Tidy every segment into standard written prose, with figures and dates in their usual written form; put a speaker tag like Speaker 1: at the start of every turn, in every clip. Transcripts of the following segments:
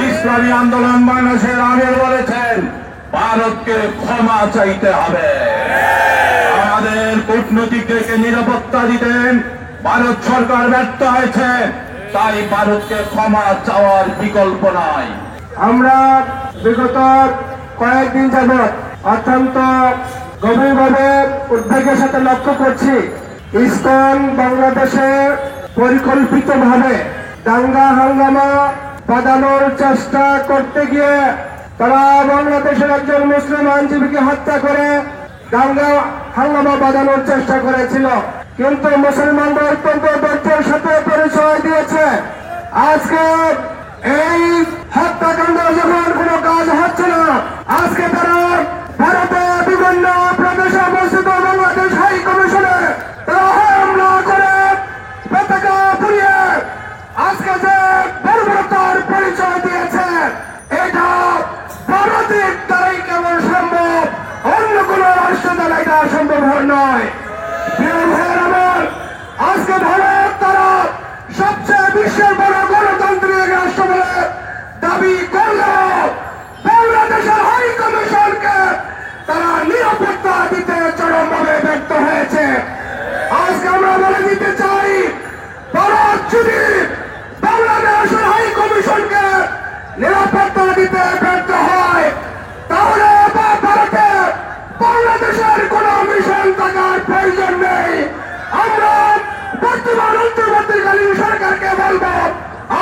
Speaker 1: ইসলামী আন্দোলন বাংলাদেশের আমির বলেছেন ভারতকে ক্ষমা চাইতে হবে। আমাদের কূটনীতিকদেরকে নিরাপত্তা দিতেন ভারত সরকার ব্যর্থ হয়েছে, তাই ভারতকে ক্ষমা চাওয়ার বিকল্প নাই।
Speaker 2: আমরা বিগত কয়েকদিন যাবৎ অত্যন্ত গভীরভাবে উদ্বেগের সাথে লক্ষ্য করছি, ইসকন বাংলাদেশে পরিকল্পিতভাবে দাঙ্গা হাঙ্গামা বাঁধানোর চেষ্টা করতে গিয়ে তারা বাংলাদেশের একজন মুসলিম আইনজীবীকে হত্যা করে দাঙ্গা হাঙ্গামা বাঁধানোর চেষ্টা করেছিল। কিন্তু মুসলমানরা অত্যন্ত ধৈর্যের সাথে পরিচয় দিয়েছে। আজকে এই হত্যাকাণ্ড যখন কোনো কাজ হচ্ছে না, আজকে তারা ভারতে বিভিন্ন প্রদেশে অবস্থিত বাংলাদেশ হাই কমিশনে তারা হামলা করে পতাকা পুড়িয়ে আজকে যে বর্বরতার পরিচয় দিয়েছে, এটা ভারতের দ্বারাই কেমন সম্ভব, অন্য কোন রাষ্ট্র দ্বারা এটা সম্ভব নয়। আজকে ভারত তারা সবচেয়ে বিশ্বের বড় গণতান্ত্রিক রাষ্ট্র বলে দাবি করলেও বাংলাদেশের হাই কমিশনকে তারা নিরাপত্তা দিতে চরমভাবে ব্যর্থ হয়েছে। আজকে আমরা বলে দিতে চাই, ভারত যদি বাংলাদেশের হাই কমিশনকে নিরাপত্তা দিতে ব্যর্থ হয়, তাহলে ভারতে বাংলাদেশের কোন মিশন থাকার প্রয়োজন নেই। আমরা বর্তমান অন্তর্বর্তীকালীন সরকারকে বলবো,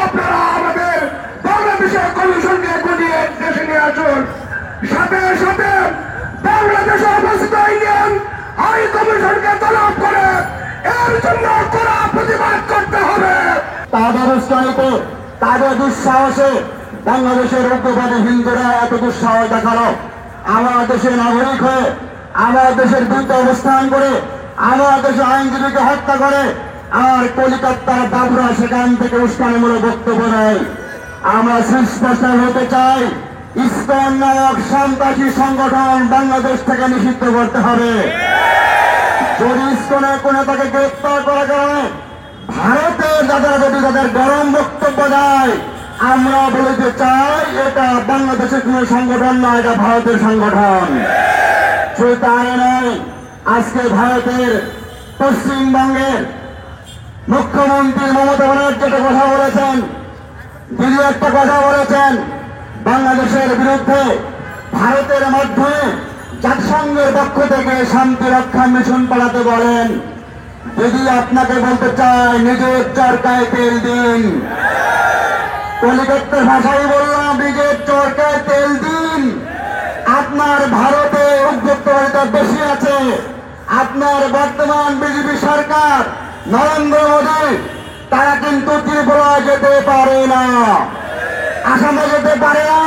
Speaker 2: আপনারা আমাদের বাংলাদেশের কমিশনকে গুটিয়ে দেশে নিয়ে আসুন। সাথে সাথে বাংলাদেশে অবস্থিত ইন্ডিয়ান হাই কমিশনকে তলব করে এর জন্য কড়া প্রতিবাদ করতে হবে।
Speaker 3: তাদের উস্কানিতে, তাদের দুঃসাহসে বাংলাদেশের উগ্রবাদী হিন্দুরা এত দুঃসাহস দেখালো। আমার দেশের নাগরিক হয়ে আমার দেশের বিরুদ্ধে অবস্থান করে আমার দেশের আইনজীবীকে হত্যা করে আর কলিকাতার বাবুরা সেখান থেকে উস্কানিমূলক বক্তব্য দেয়। আমরা সুস্পষ্ট হতে চাই, ইসকন নামক সন্ত্রাসী সংগঠন বাংলাদেশ থেকে নিষিদ্ধ করতে হবে। যদি ইসকনের কোন তাকে গ্রেপ্তার করার কারণে ভারতের যারা যদি তাদের গরম বক্তব্য দেয়, আমরা বলতে চাই এটা বাংলাদেশের কোন সংগঠন নয়, এটা ভারতের সংগঠন। শুধু তাই নয়, আজকে ভারতের পশ্চিমবঙ্গের মুখ্যমন্ত্রী মমতা ব্যানার্জি একটা কথা বলেছেন, দিদি একটা কথা বলেছেন, বাংলাদেশের বিরুদ্ধে ভারতের মাধ্যমে জাতিসংঘের পক্ষ থেকে শান্তি রক্ষা মিশন পাঠাতে বলেন। দিদি আপনাকে বলতে চাই, নিজের চরকায় তেল দিন। কলিকাতার ভাষায় বললাম, নিজের চরকায় তেল দিন। আপনার ভারতে উদ্যোক্তা বেশি আছে। আপনার বর্তমান বিজেপি সরকার নরেন্দ্র মোদী তারা কিন্তু ত্রিপুরায় যেতে পারে না, আসামে যেতে পারে না,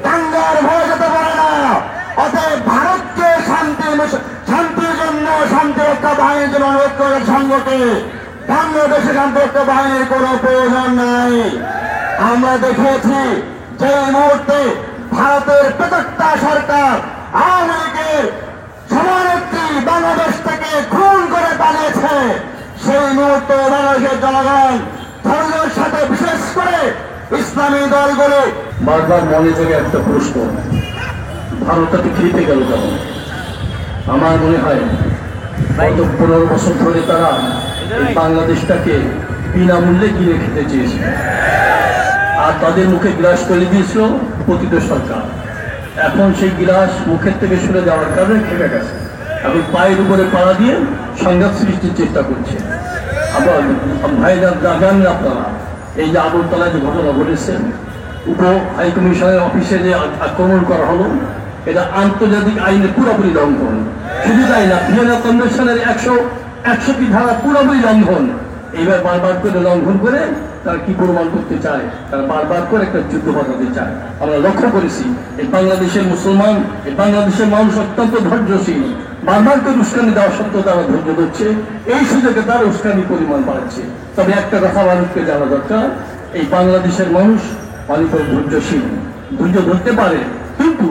Speaker 3: দাঙ্গার ভয় যেতে পারে না। অতএব ভারতকে শান্তির জন্য শান্তিরক্ষা বাহিনীর জন্য অনুরোধ করে সংঘকে বাংলাদেশে শান্তিরক্ষা বাহিনীর কোন প্রয়োজন নাই। আমরা দেখেছি যে মুহূর্তে ভারতের প্রত্যেকটা সরকার আওয়ামী লীগের সভানেত্রী বাংলাদেশ থেকে খুন করে পালিয়েছে, সেই মুহূর্তে বাংলাদেশের জনগণ ধৈর্যের সাথে বিশেষ করে ইসলামী দলগুলো
Speaker 1: বারবার মনে থেকে একটা প্রশ্ন, ভারতটাকে খেতে গেল কেন? আমার মনে হয় গত 15 বছর ধরে তারা এই বাংলাদেশটাকে বিনামূল্যে কিনে খেতে চেয়েছে, আর তাদের মুখে গ্লাস তুলে দিয়েছিল পতিত সরকার। এখন সেই গ্লাস মুখের থেকে সরে যাওয়ার কারণে খেপে গেছে, এখন পায়ের উপরে পাড়া দিয়ে সংঘাত সৃষ্টির চেষ্টা করছে। আবার ভাইরা জানেন আপনারা, এই যে আগরতলায় যে ঘটনা ঘটেছে, উপ হাইকমিশনের অফিসে যে আক্রমণ করা হলো, এটা আন্তর্জাতিক আইনের পুরোপুরি লঙ্ঘন। শুধু তাই না, ভিয়েনা কনভেনশনের 100টি ধারা পুরোপুরি লঙ্ঘন। এইবার বারবার করে লঙ্ঘন করে তারা কি প্রমাণ করতে চায়? তারা বারবার করে একটা যুদ্ধ বাঁধাতে চায়। আমরা লক্ষ্য করেছি এই বাংলাদেশের মুসলমান, এই বাংলাদেশের মানুষ অত্যন্ত ধৈর্যশীল। বারবার করে উস্কানি দেওয়া সত্ত্বেও তারা ধৈর্য ধরছে, এই সুযোগে তারা উস্কানি পরিমাণ বাড়ছে। তবে একটা কথা মানুষকে জানা দরকার, এই বাংলাদেশের মানুষ অনেক ধৈর্যশীল, ধৈর্য ধরতে পারে, কিন্তু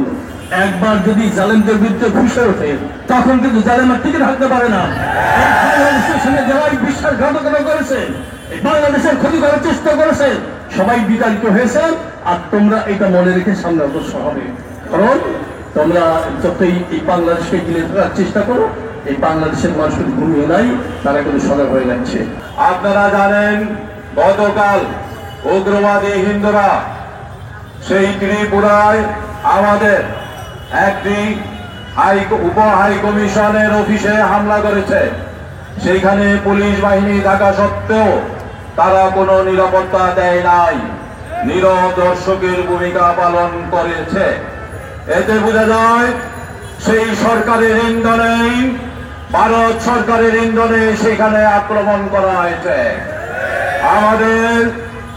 Speaker 1: একবার যদি জালেমদের বিরুদ্ধে ফুসে ওঠে তখন কিন্তু জালেমার টিকে থাকতে পারে না। বাংলাদেশের সঙ্গে যারা বিশ্বাসঘাতকতা করেছে, বাংলাদেশের ক্ষতি করার চেষ্টা করেছে, সবাই বিতাড়িত হয়েছে, আর তোমরা এটা মনে রেখে সামনে অগ্রসর হবে। কারণ তোমরা যতই এই বাংলাদেশকে গিলে ফেলার চেষ্টা করো, এই বাংলাদেশের মানুষ কিন্তু ঘুমিয়ে নাই, তারা কিন্তু সজাগ হয়ে যাচ্ছে।
Speaker 3: আপনারা জানেন গতকাল উগ্রবাদী হিন্দুরা সেই ত্রিপুরায় আমাদের একটি উপ হাই কমিশনের অফিসে হামলা করেছে। সেইখানে পুলিশ বাহিনী থাকা সত্ত্বেও তারা কোনো নিরাপত্তা দেয় নাই, নীরব দর্শকের ভূমিকা পালন করেছে। এতে বোঝা যায় সেই সরকারের ইন্ধনেই, ভারত সরকারের ইন্ধনে সেখানে আক্রমণ করা হয়েছে। আমাদের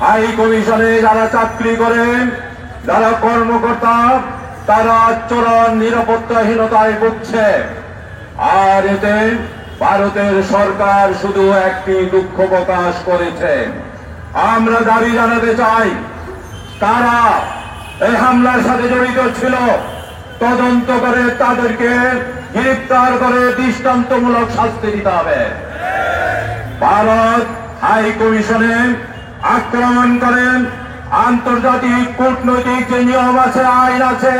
Speaker 3: হাই কমিশনে যারা চাকরি করেন, যারা কর্মকর্তা, তারা চরম নিরাপত্তাহীনতায় ভুগছে। আর এতে ভারতের সরকার শুধু একটি দুঃখ প্রকাশ করেছে। আমরা দাবি জানাতে চাই, তারা এই হামলার সাথে জড়িত ছিল, তদন্ত করে তাদেরকে গ্রেফতার করে দৃষ্টান্তমূলক শাস্তি দিতে হবে। ভারত হাই কমিশনে আক্রমণ করেন, আন্তর্জাতিক কূটনৈতিক যে নিয়ম আছে, আইন আছে,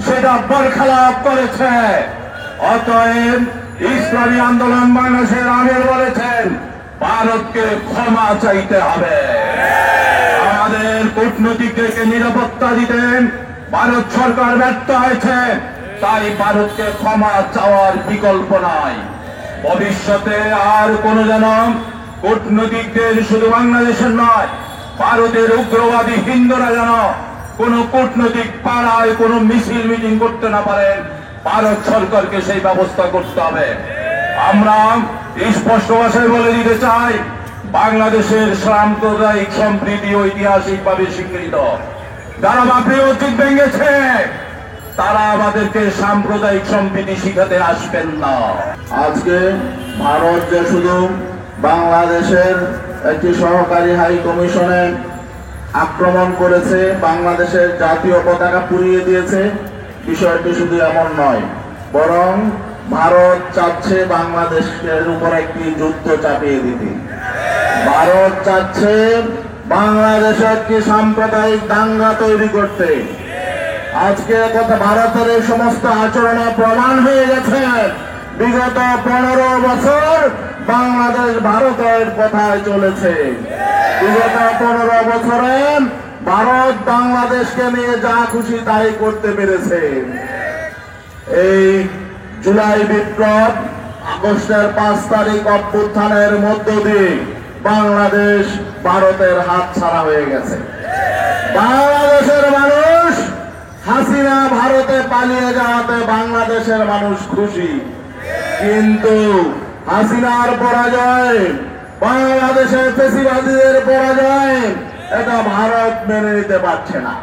Speaker 3: সেটা বরখেলাপ করেছে। অতএব ইসলামী আন্দোলন বাংলাদেশের আমির বলেছেন, ভারতকে ক্ষমা চাইতে হবে। আমাদের কূটনীতিকদেরকে নিরাপত্তা দিতেন ভারত সরকার ব্যর্থ হয়েছে, তাই ভারতকে ক্ষমা চাওয়ার বিকল্প নাই। ভবিষ্যতে আর কোন যেন কূটনীতিকদের, শুধু বাংলাদেশের নয়, ভারতের উগ্রবাদী হিন্দুরা যেন কোন কূটনৈতিক পাড়ায় কোন মিছিল মিটিং করতে না পারেন, ভারত সরকারকে সেই ব্যবস্থা করতে হবে। আমরা স্পষ্ট ভাষায় বলে দিতে চাই, বাংলাদেশের সাম্প্রদায়িক সম্প্রীতি ঐতিহাসিকভাবে স্বীকৃত। যারা বাবরি মসজিদ ভেঙেছে, তারা আমাদেরকে সাম্প্রদায়িক সম্প্রীতি শিখাতে আসবেন না।
Speaker 4: আজকে ভারত যে শুধু বাংলাদেশের একটি সহকারী হাই কমিশনে আক্রমণ করেছে, বাংলাদেশের জাতীয় পতাকা পুড়িয়ে দিয়েছে, বিষয়টি শুধু এমন নয়, বরং ভারত চাচ্ছে বাংলাদেশের উপর একটি যুদ্ধ চাপিয়ে দিতে। ভারত চাচ্ছে বাংলাদেশে একটি সাম্প্রদায়িক দাঙ্গা তৈরি করতে। আজকে কথা ভারতের এই সমস্ত আচরণে প্রমাণ হয়ে গেছে, বিগত 15 বছর বাংলাদেশ ভারতের কথায় চলেছে। বিগত 15 বছরে ভারত বাংলাদেশকে নিয়ে যা খুশি তাই করতে পেরেছে। এই জুলাই বিপ্লব, আগস্টের 5 তারিখ অভ্যুত্থানের মধ্য দিয়ে বাংলাদেশ ভারতের হাত ছাড়া হয়ে গেছে। বাংলাদেশের মানুষ হাসিনা ভারতে পালিয়ে যাওয়াতে বাংলাদেশের মানুষ খুশি, কিন্তু হাসিনার পরাজয়, বাংলাদেশের ফ্যাসিবাদীদের পরাজয়, এটা ভারত মেনে নিতে পারছে না।